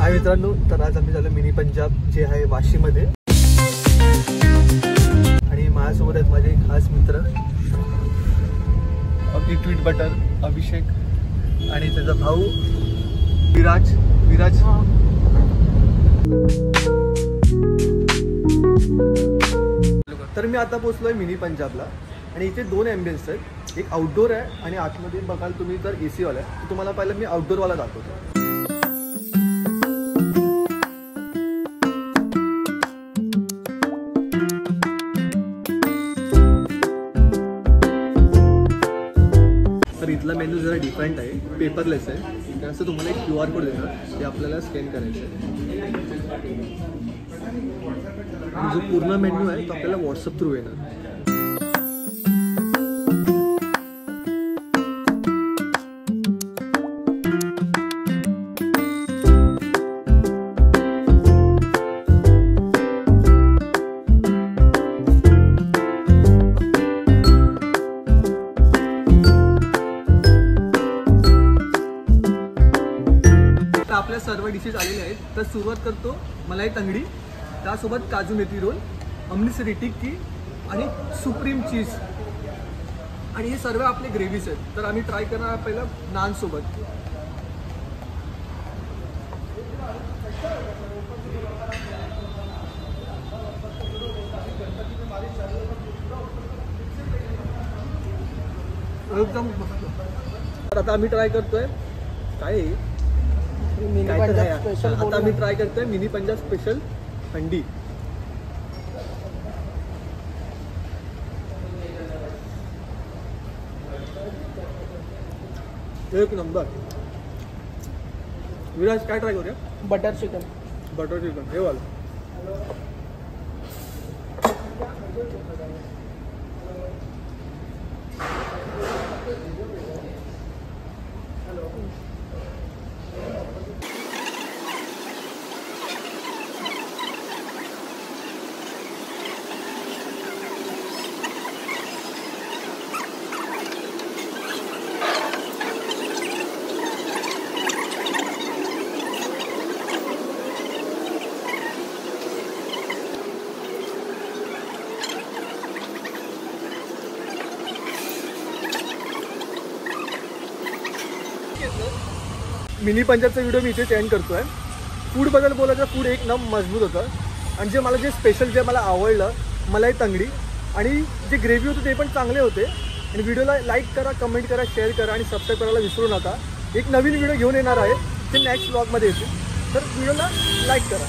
हाय मित्रांनो, तर आज आम्ही झालो मिनी पंजाब जे आहे वाशीमध्ये आणि माझ्यासोबत आहेत माझे खास मित्र ट्वीट बटर अभिषेक आणि त्याचा भाऊ विराज। तर मी आता पोहोचलोय मिनी पंजाबला आणि इथे दोन ॲम्बियन्स आहेत, एक आउटडोर आहे आणि आतमध्ये बघाल तुम्ही तर AC वाला आहे। तर तुम्हाला पहिलं मी आउटडोरवाला दाखवतो। तर इथला मेन्यू जरा डिफरंट आहे, पेपरलेस आहे। त्याचं तुम्हाला एक QR कोड देणार, ते आपल्याला स्कॅन करायचं आहे आणि जो पूर्ण मेन्यू आहे तो आपल्याला व्हॉट्सअप थ्रू येणार। आपल्या सर्व डिशेस आलेले आहेत, तर सुरुवात करतो मलाई तंगडी, त्यासोबत काजू मेथी रोल, अमृतसरी टिक्की आणि सुप्रीम चीज आणि हे सर्व आपले ग्रेव्हीज आहेत। तर आम्ही ट्राय करणार पहिला नान सोबत। एकदम मस्त। आता आम्ही ट्राय करतोय काय आता मी ट्राय करतोय मिनी पंजाब स्पेशल हंडी। एक नंबर। विराज काय ट्राय करूया? बटर चिकन हे वाला। मिनी पंजाबचा व्हिडिओ मी इथेच एंड करतोय। फूडबद्दल बोलायचं, फूड एक नंबर मजबूत होतं आणि जे मला स्पेशल मला आवडलं मलाई तंगडी आणि जे ग्रेव्ही होते ते पण चांगले होते। आणि व्हिडिओला लाईक करा, कमेंट करा, शेअर करा आणि सबस्क्राईब करायला विसरू नका। एक नवीन व्हिडिओ घेऊन येणार आहे, ते नेक्स्ट व्लॉगमध्ये येतील, तर व्हिडिओला लाईक करा।